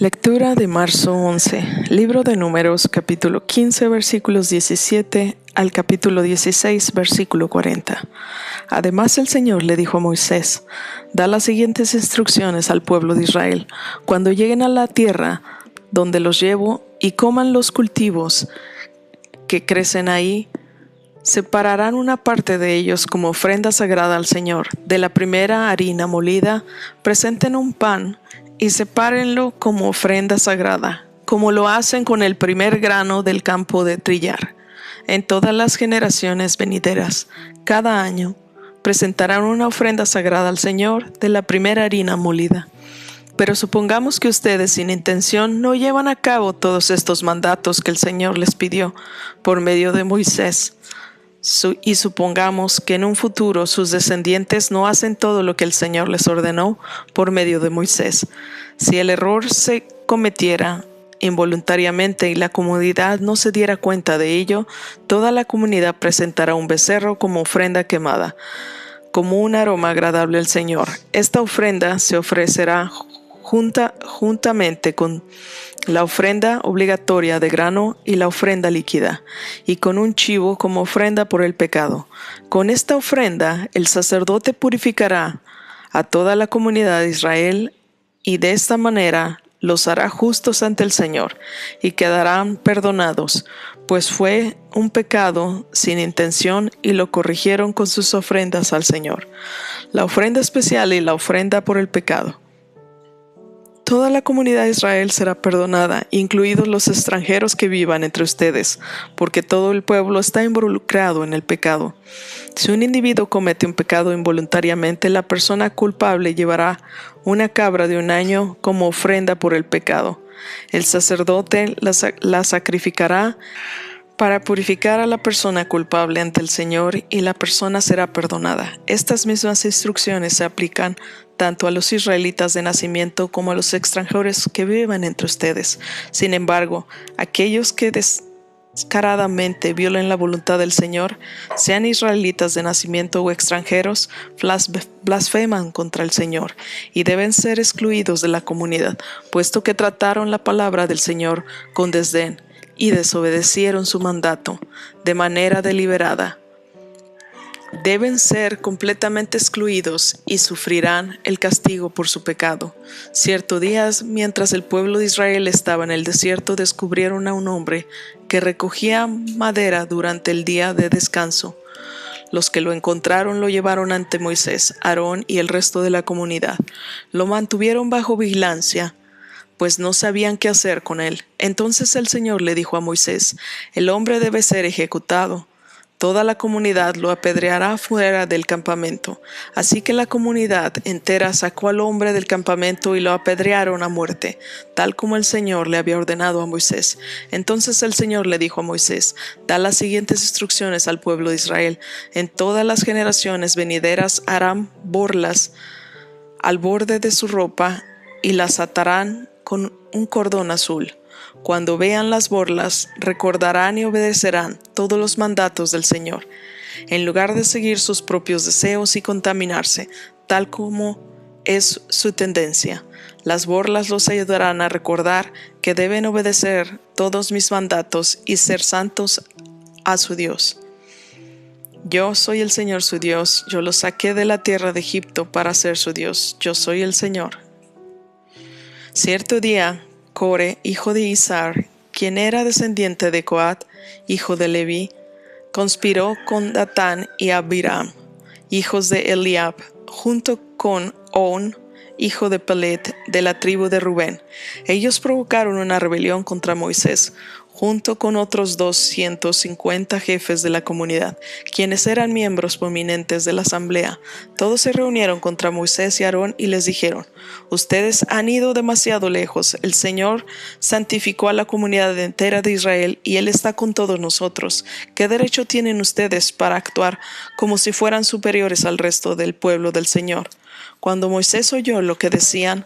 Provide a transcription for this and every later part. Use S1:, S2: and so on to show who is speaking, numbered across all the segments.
S1: Lectura de marzo 11, Libro de Números, capítulo 15, versículos 17 al capítulo 16, versículo 40. Además el Señor le dijo a Moisés: da las siguientes instrucciones al pueblo de Israel. Cuando lleguen a la tierra donde los llevo y coman los cultivos que crecen ahí, separarán una parte de ellos como ofrenda sagrada al Señor. De la primera harina molida, presenten un pan y sepárenlo como ofrenda sagrada, como lo hacen con el primer grano del campo de trillar. En todas las generaciones venideras, cada año, presentarán una ofrenda sagrada al Señor de la primera harina molida. Pero supongamos que ustedes sin intención no llevan a cabo todos estos mandatos que el Señor les pidió por medio de Moisés. Y supongamos que en un futuro sus descendientes no hacen todo lo que el Señor les ordenó por medio de Moisés. Si el error se cometiera involuntariamente y la comunidad no se diera cuenta de ello, toda la comunidad presentará un becerro como ofrenda quemada, como un aroma agradable al Señor. Esta ofrenda se ofrecerá juntamente con la ofrenda obligatoria de grano y la ofrenda líquida, y con un chivo como ofrenda por el pecado. Con esta ofrenda el sacerdote purificará a toda la comunidad de Israel, y de esta manera los hará justos ante el Señor, y quedarán perdonados, pues fue un pecado sin intención y lo corrigieron con sus ofrendas al Señor, la ofrenda especial y la ofrenda por el pecado. Toda la comunidad de Israel será perdonada, incluidos los extranjeros que vivan entre ustedes, porque todo el pueblo está involucrado en el pecado. Si un individuo comete un pecado involuntariamente, la persona culpable llevará una cabra de un año como ofrenda por el pecado. El sacerdote la sacrificará para purificar a la persona culpable ante el Señor, y la persona será perdonada. Estas mismas instrucciones se aplican tanto a los israelitas de nacimiento como a los extranjeros que viven entre ustedes. Sin embargo, aquellos que descaradamente violen la voluntad del Señor, sean israelitas de nacimiento o extranjeros, blasfeman contra el Señor y deben ser excluidos de la comunidad, puesto que trataron la palabra del Señor con desdén y desobedecieron su mandato de manera deliberada. Deben ser completamente excluidos y sufrirán el castigo por su pecado. Cierto día, mientras el pueblo de Israel estaba en el desierto, descubrieron a un hombre que recogía madera durante el día de descanso. Los que lo encontraron lo llevaron ante Moisés, Aarón y el resto de la comunidad. Lo mantuvieron bajo vigilancia, pues no sabían qué hacer con él. Entonces el Señor le dijo a Moisés: el hombre debe ser ejecutado. Toda la comunidad lo apedreará fuera del campamento. Así que la comunidad entera sacó al hombre del campamento y lo apedrearon a muerte, tal como el Señor le había ordenado a Moisés. Entonces el Señor le dijo a Moisés: da las siguientes instrucciones al pueblo de Israel. En todas las generaciones venideras harán borlas al borde de su ropa y las atarán con un cordón azul. Cuando vean las borlas, recordarán y obedecerán todos los mandatos del Señor, en lugar de seguir sus propios deseos y contaminarse, tal como es su tendencia. Las borlas los ayudarán a recordar que deben obedecer todos mis mandatos y ser santos a su Dios. Yo soy el Señor su Dios, yo los saqué de la tierra de Egipto para ser su Dios, yo soy el Señor. Cierto día, Core, hijo de Izhar, quien era descendiente de Coat, hijo de Leví, conspiró con Datán y Abiram, hijos de Eliab, junto con On, hijo de Pelet, de la tribu de Rubén. Ellos provocaron una rebelión contra Moisés, junto con otros 250 jefes de la comunidad, quienes eran miembros prominentes de la asamblea. Todos se reunieron contra Moisés y Aarón y les dijeron: ustedes han ido demasiado lejos. El Señor santificó a la comunidad entera de Israel y Él está con todos nosotros. ¿Qué derecho tienen ustedes para actuar como si fueran superiores al resto del pueblo del Señor? Cuando Moisés oyó lo que decían,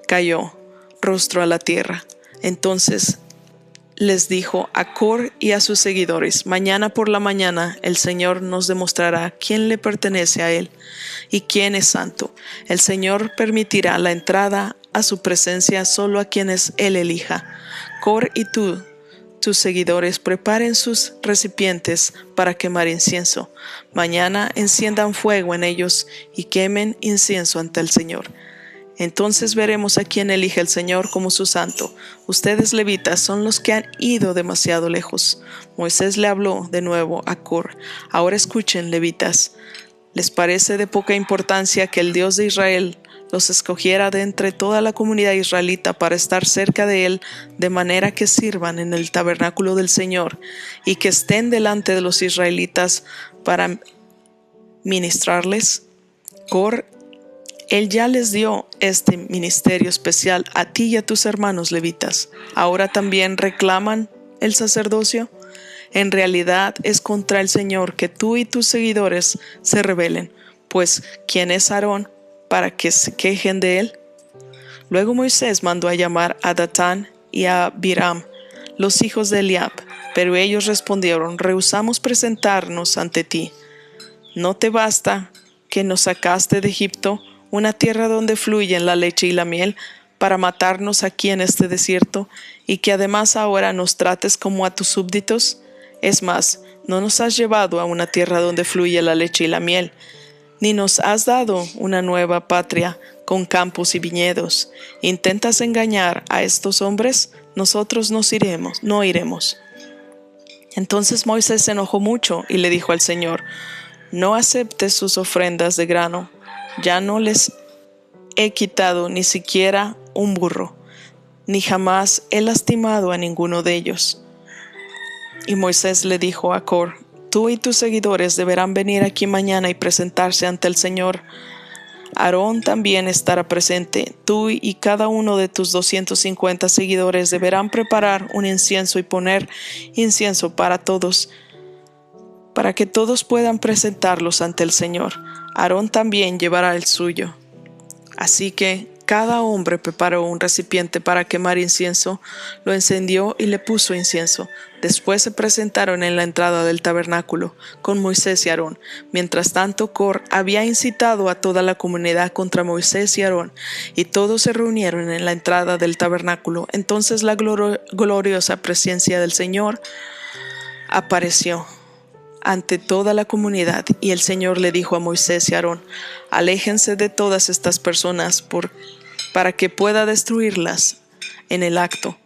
S1: cayó rostro a la tierra. Entonces les dijo a Cor y a sus seguidores: mañana por la mañana el Señor nos demostrará quién le pertenece a Él y quién es santo. El Señor permitirá la entrada a su presencia solo a quienes él elija. Cor y tú, tus seguidores, preparen sus recipientes para quemar incienso. Mañana enciendan fuego en ellos y quemen incienso ante el Señor. Entonces veremos a quién elige el Señor como su santo. Ustedes, levitas, son los que han ido demasiado lejos. Moisés le habló de nuevo a Cor. Ahora escuchen, levitas. ¿Les parece de poca importancia que el Dios de Israel los escogiera de entre toda la comunidad israelita para estar cerca de él, de manera que sirvan en el tabernáculo del Señor y que estén delante de los israelitas para ministrarles? Cor, él ya les dio este ministerio especial a ti y a tus hermanos levitas. ¿Ahora también reclaman el sacerdocio? En realidad es contra el Señor que tú y tus seguidores se rebelen, pues ¿quién es Aarón para que se quejen de él? Luego Moisés mandó a llamar a Datán y a Abiram, los hijos de Eliab, pero ellos respondieron: rehusamos presentarnos ante ti. ¿No te basta que nos sacaste de Egipto, una tierra donde fluyen la leche y la miel, para matarnos aquí en este desierto, y que además ahora nos trates como a tus súbditos? Es más, no nos has llevado a una tierra donde fluye la leche y la miel, ni nos has dado una nueva patria con campos y viñedos. ¿Intentas engañar a estos hombres? Nosotros no iremos. Entonces Moisés se enojó mucho y le dijo al Señor: no aceptes sus ofrendas de grano. Ya no les he quitado ni siquiera un burro, ni jamás he lastimado a ninguno de ellos. Y Moisés le dijo a Cor: tú y tus seguidores deberán venir aquí mañana y presentarse ante el Señor. Aarón también estará presente. Tú y cada uno de tus 250 seguidores deberán preparar un incienso y poner incienso para todos, para que todos puedan presentarlos ante el Señor. Aarón también llevará el suyo. Así que cada hombre preparó un recipiente para quemar incienso, lo encendió y le puso incienso. Después se presentaron en la entrada del tabernáculo con Moisés y Aarón. Mientras tanto, Cor había incitado a toda la comunidad contra Moisés y Aarón, y todos se reunieron en la entrada del tabernáculo. Entonces la gloriosa presencia del Señor apareció ante toda la comunidad, y el Señor le dijo a Moisés y Aarón: aléjense de todas estas personas para que pueda destruirlas en el acto.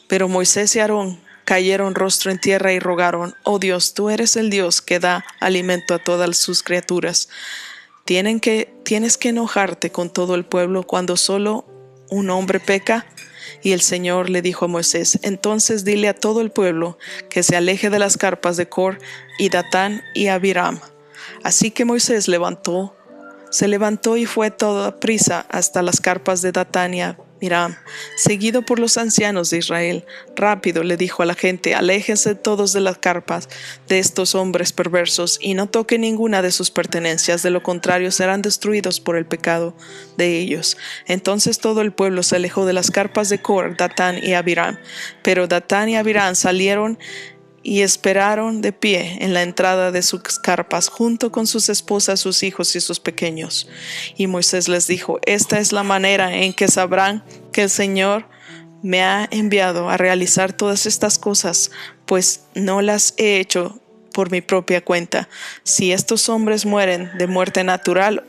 S1: Pero Moisés y Aarón cayeron rostro en tierra y rogaron: oh Dios, tú eres el Dios que da alimento a todas sus criaturas. Tienes que enojarte con todo el pueblo cuando solo un hombre peca. Y el Señor le dijo a Moisés: entonces dile a todo el pueblo que se aleje de las carpas de Cor y Datán y Abiram. Así que Moisés se levantó y fue a toda prisa hasta las carpas de Datán y Abiram, seguido por los ancianos de Israel. Rápido le dijo a la gente: aléjense todos de las carpas de estos hombres perversos y no toquen ninguna de sus pertenencias, de lo contrario serán destruidos por el pecado de ellos. Entonces todo el pueblo se alejó de las carpas de Cor, Datán y Abiram. Pero Datán y Abiram salieron y esperaron de pie en la entrada de sus carpas, junto con sus esposas, sus hijos y sus pequeños. Y Moisés les dijo: esta es la manera en que sabrán que el Señor me ha enviado a realizar todas estas cosas, pues no las he hecho por mi propia cuenta. Si estos hombres mueren de muerte natural,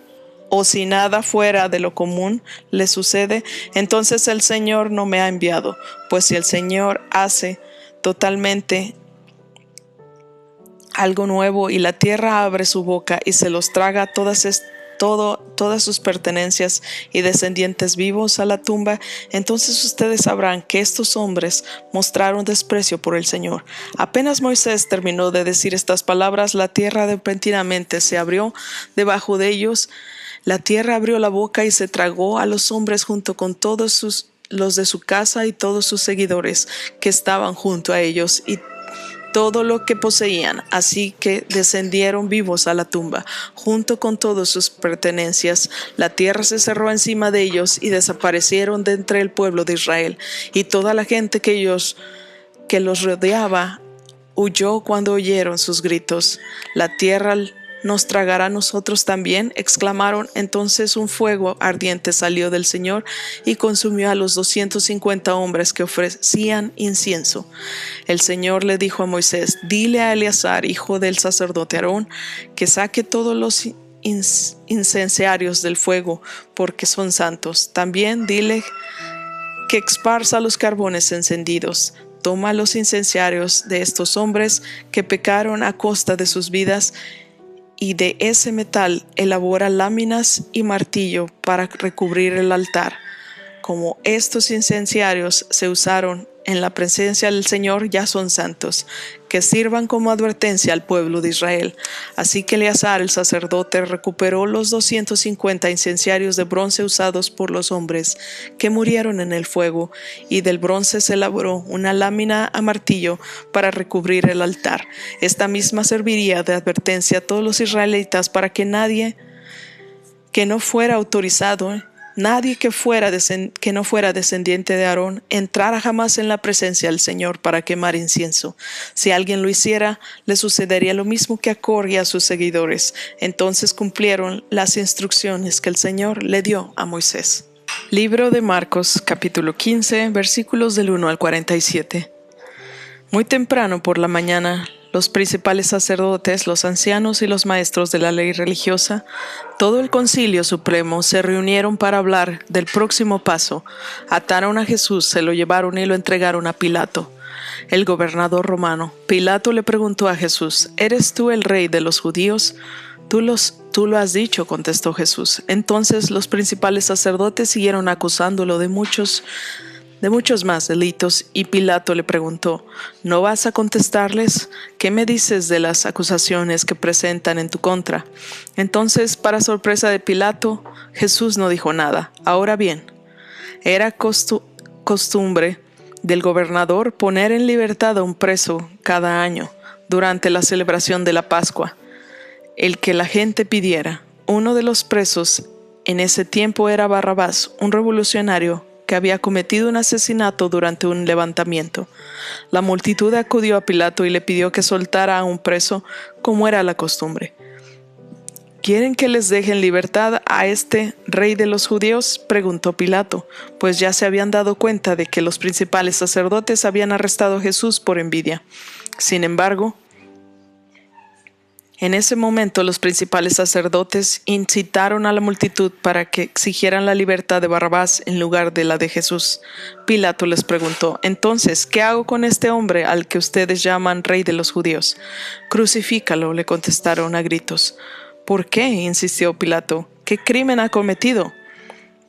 S1: o si nada fuera de lo común les sucede, entonces el Señor no me ha enviado. Pues si el Señor hace totalmente algo nuevo y la tierra abre su boca y se los traga todas sus pertenencias y descendientes vivos a la tumba, entonces ustedes sabrán que estos hombres mostraron desprecio por el Señor. Apenas Moisés terminó de decir estas palabras, la tierra repentinamente se abrió debajo de ellos. La tierra abrió la boca y se tragó a los hombres junto con todos los de su casa y todos sus seguidores que estaban junto a ellos, y todo lo que poseían. Así que descendieron vivos a la tumba, junto con todas sus pertenencias. La tierra se cerró encima de ellos y desaparecieron de entre el pueblo de Israel. Y toda la gente que los rodeaba huyó cuando oyeron sus gritos. La tierra nos tragará a nosotros también, exclamaron. Entonces un fuego ardiente salió del Señor y consumió a los 250 hombres que ofrecían incienso. El Señor le dijo a Moisés: dile a Eleazar, hijo del sacerdote Aarón, que saque todos los incenciarios del fuego, porque son santos. También dile que esparza los carbones encendidos. Toma los incenciarios de estos hombres que pecaron a costa de sus vidas, y de ese metal elabora láminas y martillo para recubrir el altar. Como estos incenciarios se usaron en la presencia del Señor, ya son santos, que sirvan como advertencia al pueblo de Israel. Así que Eleazar el sacerdote recuperó los 250 incenciarios de bronce usados por los hombres que murieron en el fuego, y del bronce se elaboró una lámina a martillo para recubrir el altar. Esta misma serviría de advertencia a todos los israelitas para que nadie que no fuera autorizado, nadie que no fuera descendiente de Aarón, entrara jamás en la presencia del Señor para quemar incienso. Si alguien lo hiciera, le sucedería lo mismo que a Cor y a sus seguidores. Entonces cumplieron las instrucciones que el Señor le dio a Moisés. Libro de Marcos, capítulo 15, versículos del 1 al 47. Muy temprano por la mañana, los principales sacerdotes, los ancianos y los maestros de la ley religiosa, todo el concilio supremo, se reunieron para hablar del próximo paso. Ataron a Jesús, se lo llevaron y lo entregaron a Pilato, el gobernador romano. Pilato le preguntó a Jesús: ¿eres tú el rey de los judíos? Tú lo has dicho, contestó Jesús. Entonces los principales sacerdotes siguieron acusándolo de muchos más delitos, y Pilato le preguntó: ¿no vas a contestarles? ¿Qué me dices de las acusaciones que presentan en tu contra? Entonces, para sorpresa de Pilato, Jesús no dijo nada. Ahora bien, era costumbre del gobernador poner en libertad a un preso cada año, durante la celebración de la Pascua, el que la gente pidiera. Uno de los presos en ese tiempo era Barrabás, un revolucionario que había cometido un asesinato durante un levantamiento. La multitud acudió a Pilato y le pidió que soltara a un preso, como era la costumbre. ¿Quieren que les deje en libertad a este rey de los judíos?, preguntó Pilato, pues ya se habían dado cuenta de que los principales sacerdotes habían arrestado a Jesús por envidia. Sin embargo, en ese momento los principales sacerdotes incitaron a la multitud para que exigieran la libertad de Barrabás en lugar de la de Jesús. Pilato les preguntó: entonces, ¿qué hago con este hombre al que ustedes llaman rey de los judíos? Crucifícalo, le contestaron a gritos. ¿Por qué?, insistió Pilato. ¿Qué crimen ha cometido?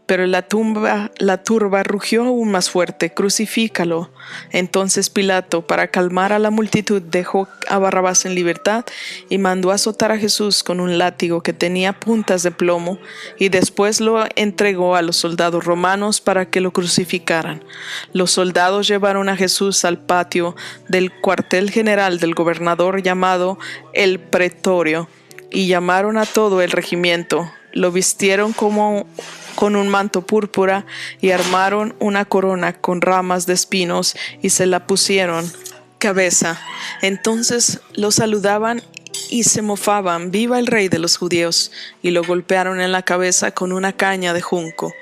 S1: Pero la turba rugió aún más fuerte: crucifícalo. Entonces Pilato, para calmar a la multitud, dejó a Barrabás en libertad y mandó azotar a Jesús con un látigo que tenía puntas de plomo, y después lo entregó a los soldados romanos para que lo crucificaran. Los soldados llevaron a Jesús al patio del cuartel general del gobernador, llamado el Pretorio, y llamaron a todo el regimiento. Lo vistieron con un manto púrpura y armaron una corona con ramas de espinos y se la pusieron cabeza. Entonces lo saludaban y se mofaban: ¡viva el rey de los judíos! Y lo golpearon en la cabeza con una caña de junco.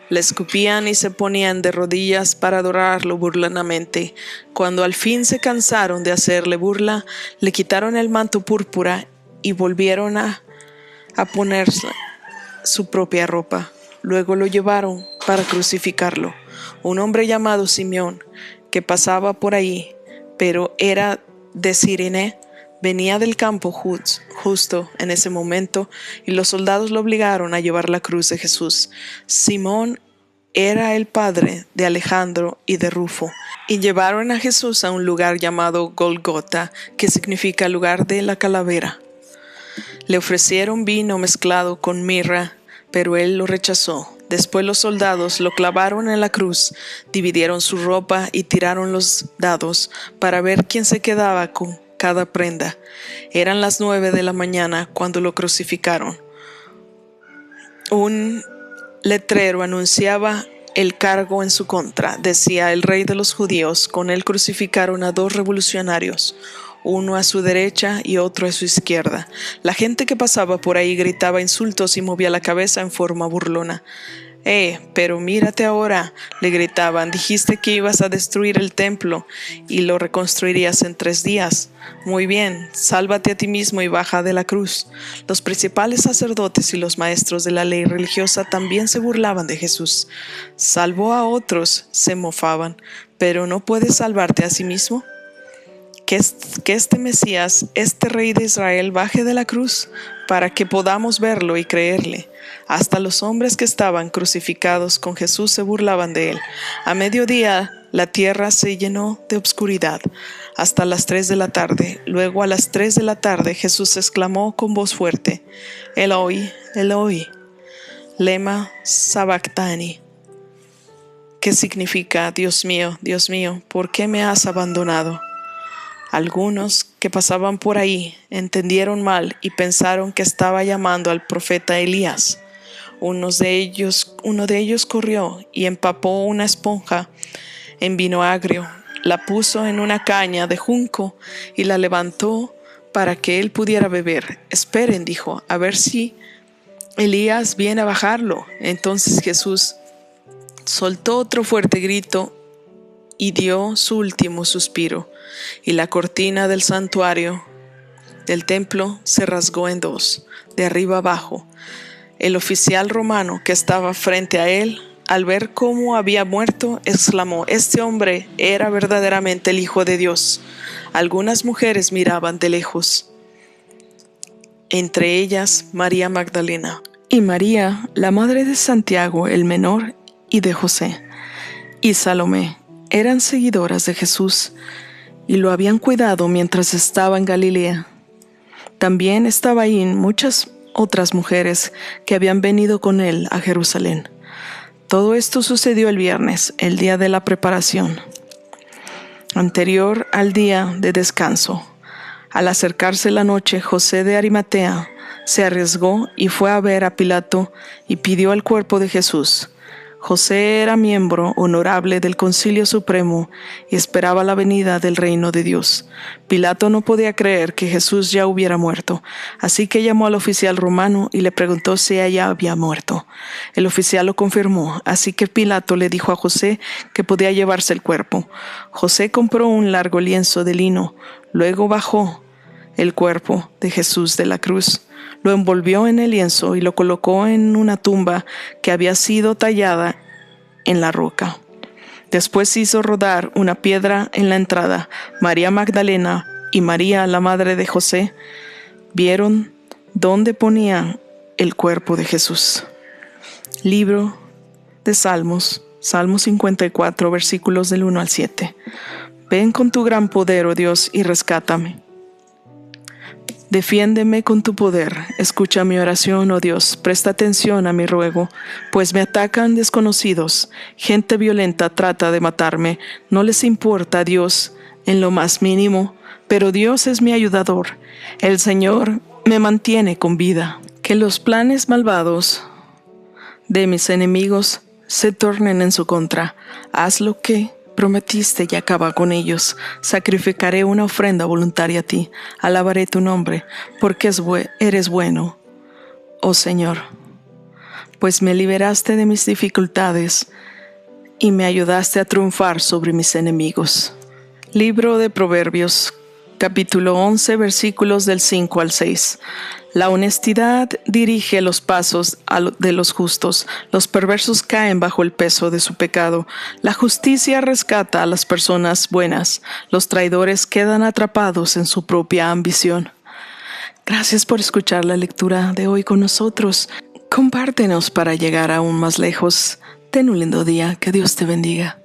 S1: Le escupían y se ponían de rodillas para adorarlo burlonamente. Cuando al fin se cansaron de hacerle burla, le quitaron el manto púrpura y volvieron a ponerse su propia ropa. Luego lo llevaron para crucificarlo. Un hombre llamado Simeón, que pasaba por ahí, pero era de Cirene, venía del campo justo en ese momento, y los soldados lo obligaron a llevar la cruz de Jesús. Simón era el padre de Alejandro y de Rufo, y llevaron a Jesús a un lugar llamado Golgota, que significa lugar de la calavera. Le ofrecieron vino mezclado con mirra, pero él lo rechazó. Después los soldados lo clavaron en la cruz, dividieron su ropa y tiraron los dados para ver quién se quedaba con cada prenda. Eran las 9 de la mañana cuando lo crucificaron. Un letrero anunciaba el cargo en su contra. Decía: el rey de los judíos. Con él crucificaron a 2 revolucionarios, uno a su derecha y otro a su izquierda. La gente que pasaba por ahí gritaba insultos y movía la cabeza en forma burlona. Pero mírate ahora, le gritaban, dijiste que ibas a destruir el templo y lo reconstruirías en 3 días. Muy bien, sálvate a ti mismo y baja de la cruz. Los principales sacerdotes y los maestros de la ley religiosa también se burlaban de Jesús. Salvó a otros, se mofaban, pero ¿no puedes salvarte a sí mismo? Que este Mesías, este Rey de Israel, baje de la cruz para que podamos verlo y creerle. Hasta los hombres que estaban crucificados con Jesús se burlaban de él. A mediodía la tierra se llenó de obscuridad hasta las 3 de la tarde. Luego a las 3 de la tarde Jesús exclamó con voz fuerte: Eloi, Eloi, lema sabactani, que significa: Dios mío, ¿por qué me has abandonado? Algunos que pasaban por ahí entendieron mal y pensaron que estaba llamando al profeta Elías. Uno de ellos corrió y empapó una esponja en vino agrio, la puso en una caña de junco y la levantó para que él pudiera beber. Esperen, dijo, a ver si Elías viene a bajarlo. Entonces Jesús soltó otro fuerte grito y dio su último suspiro, y la cortina del santuario del templo se rasgó en 2, de arriba abajo. El oficial romano que estaba frente a él, al ver cómo había muerto, exclamó: este hombre era verdaderamente el Hijo de Dios. Algunas mujeres miraban de lejos, entre ellas María Magdalena y María, la madre de Santiago el menor y de José, y Salomé. Eran seguidoras de Jesús y lo habían cuidado mientras estaba en Galilea. También estaba ahí muchas otras mujeres que habían venido con él a Jerusalén. Todo esto sucedió el viernes, el día de la preparación, anterior al día de descanso. Al acercarse la noche, José de Arimatea se arriesgó y fue a ver a Pilato y pidió el cuerpo de Jesús. José era miembro honorable del Concilio Supremo y esperaba la venida del reino de Dios. Pilato no podía creer que Jesús ya hubiera muerto, así que llamó al oficial romano y le preguntó si ella había muerto. El oficial lo confirmó, así que Pilato le dijo a José que podía llevarse el cuerpo. José compró un largo lienzo de lino, luego bajó el cuerpo de Jesús de la cruz. Lo envolvió en el lienzo y lo colocó en una tumba que había sido tallada en la roca. Después hizo rodar una piedra en la entrada. María Magdalena y María, la madre de José, vieron dónde ponían el cuerpo de Jesús. Libro de Salmos, Salmo 54, versículos del 1 al 7. Ven con tu gran poder, oh Dios, y rescátame. Defiéndeme con tu poder, escucha mi oración, oh Dios, presta atención a mi ruego, pues me atacan desconocidos, gente violenta trata de matarme, no les importa a Dios en lo más mínimo, pero Dios es mi ayudador, el Señor me mantiene con vida. Que los planes malvados de mis enemigos se tornen en su contra, haz lo que prometiste y acaba con ellos. Sacrificaré una ofrenda voluntaria a ti. Alabaré tu nombre, porque eres bueno, oh Señor. Pues me liberaste de mis dificultades y me ayudaste a triunfar sobre mis enemigos. Libro de Proverbios, capítulo 11, versículos del 5 al 6. La honestidad dirige los pasos de los justos. Los perversos caen bajo el peso de su pecado. La justicia rescata a las personas buenas. Los traidores quedan atrapados en su propia ambición. Gracias por escuchar la lectura de hoy con nosotros. Compártenos para llegar aún más lejos. Ten un lindo día. Que Dios te bendiga.